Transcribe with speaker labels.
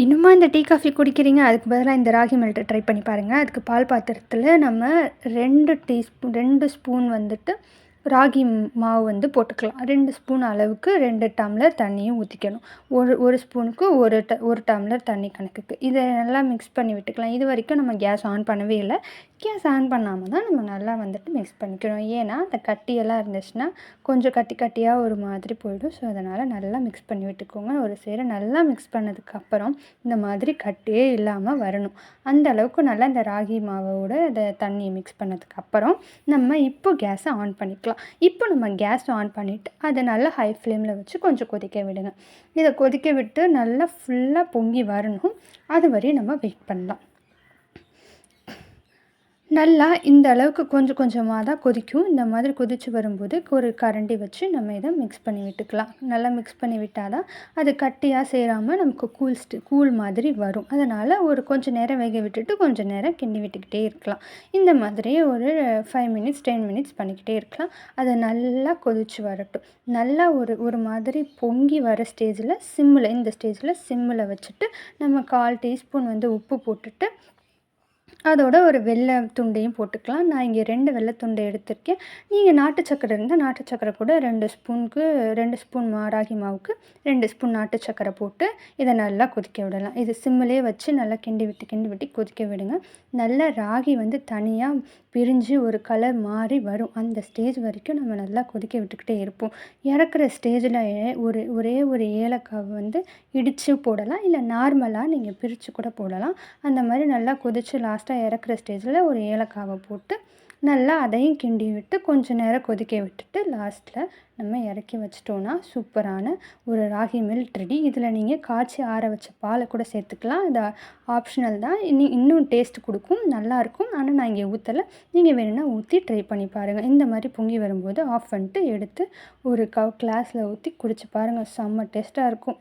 Speaker 1: இன்னுமா இந்த tea, coffee குடிக்கிறீங்க? அதுக்கு பதிலா இந்த ராகி மெல்ட்ட ட்ரை பண்ணி பாருங்க. அதுக்கு பால் பாத்திரத்தில நம்ம 2 ஸ்பூன் வந்துட்டு ராகி மாவு வந்து போட்டுக்கலாம். 2 ஸ்பூன் அளவுக்கு 2 டம்ளர் தண்ணியும் ஊத்திக்கணும். ஒரு ஸ்பூனுக்கு 1 டம்ளர் தண்ணி கணக்குக்கு. இத நல்லா மிக்ஸ் பண்ணி விட்டுக்கலாம். இதுவரைக்கும் நம்ம கேஸ் ஆன் பண்ணவே இல்ல. கேஸ் ஆன் பண்ணாம தான் நம்ம நல்லா வந்துட்டு மிக்ஸ் பண்ணிக்கணும். ஏன்னா, அந்த கட்டியெல்லாம் இருந்துச்சுன்னா, கொஞ்சம் கட்டி கட்டியா ஒரு மாதிரி போயிடும். ஸோ, அதனால் நல்லா மிக்ஸ் பண்ணி விட்டுக்கோங்க. ஒரு சேர நல்லா மிக்ஸ் பண்ணதுக்கப்புறம், இந்த மாதிரி கட்டியே இல்லாம வரணும். அந்த அளவுக்கு நல்லா இந்த ராகி மாவோட தண்ணிய மிக்ஸ் பண்ணதுக்கப்புறம், நம்ம இப்போ கேஸை ஆன் பண்ணிக்கலாம். இப்போ நம்ம கேஸ் ஆன் பண்ணிவிட்டு அதை நல்லா ஹை ஃப்ளேமில் வச்சு கொஞ்சம் கொதிக்க விடுங்க. இதை கொதிக்க விட்டு நல்லா ஃபுல்லாக பொங்கி வரணும். அது வரையும் நம்ம வெயிட் பண்ணலாம். நல்லா இந்த அளவுக்கு கொஞ்சம் கொஞ்சமாக தான் கொதிக்கும். இந்த மாதிரி கொதித்து வரும்போது ஒரு கரண்டி வச்சு நம்ம இதை மிக்ஸ் பண்ணி விட்டுக்கலாம். நல்லா மிக்ஸ் பண்ணி விட்டால் தான் அது கட்டியாக சேராமல் நமக்கு கூழ் மாதிரி வரும். அதனால் ஒரு கொஞ்சம் நேரம் வேக விட்டுட்டு கொஞ்சம் நேரம் கிண்டி விட்டுக்கிட்டே இருக்கலாம். இந்த மாதிரியே ஒரு 5 மினிட்ஸ் 10 மினிட்ஸ் பண்ணிக்கிட்டே இருக்கலாம். அது நல்லா கொதித்து வரட்டும். நல்லா ஒரு மாதிரி பொங்கி வர ஸ்டேஜில் இந்த ஸ்டேஜில் சிம்மில் வச்சுட்டு நம்ம 1/4 டீஸ்பூன் வந்து உப்பு போட்டுட்டு அதோட ஒரு வெல்ல துண்டையும் போட்டுக்கலாம். நான் இங்கே 2 வெல்ல துண்டு எடுத்திருக்கேன். நீங்கள் நாட்டு சர்க்கரை இருந்தால் நாட்டு சர்க்கரை கூட 2 ஸ்பூன் ராகி மாவுக்கு 2 ஸ்பூன் நாட்டு சர்க்கரை போட்டு இதை நல்லா கொதிக்க விடலாம். இது சிம்மிலே வச்சு நல்லா கிண்டி விட்டு கொதிக்க விடுங்க. நல்லா ராகி வந்து தனியாக பிரிஞ்சு ஒரு கலர் மாறி வரும். அந்த ஸ்டேஜ் வரைக்கும் நம்ம நல்லா கொதிக்க விட்டுக்கிட்டே இருப்போம். இறக்குற ஸ்டேஜில் ஒரே ஒரு ஏலக்காவை வந்து இடித்து போடலாம். இல்லை நார்மலாக நீங்கள் பிரித்து கூட போடலாம். அந்த மாதிரி நல்லா கொதித்து லாஸ்ட்டாக இறக்குற ஸ்டேஜில் ஒரு ஏலக்காவை போட்டு நல்லா அதையும் கிண்டி விட்டு கொஞ்சம் நேரம் கொதிக்க விட்டுட்டு லாஸ்ட்டில் நம்ம இறக்கி வச்சிட்டோன்னா சூப்பரான ஒரு ராகி மெல்ட் ரெடி. இதில் நீங்கள் காய்ச்சி ஆற வச்ச பாலை கூட சேர்த்துக்கலாம். இது ஆப்ஷனல் தான். இன்னும் டேஸ்ட் கொடுக்கும், நல்லாயிருக்கும். ஆனால் நான் இங்கே ஊற்றலை. நீங்கள் வேணும்னா ஊற்றி ட்ரை பண்ணி பாருங்கள். இந்த மாதிரி பொங்கி வரும்போது ஆஃப் பண்ணிட்டு எடுத்து ஒரு கிளாஸில் ஊற்றி குடிச்சு பாருங்கள். செம்ம டேஸ்ட்டாக இருக்கும்.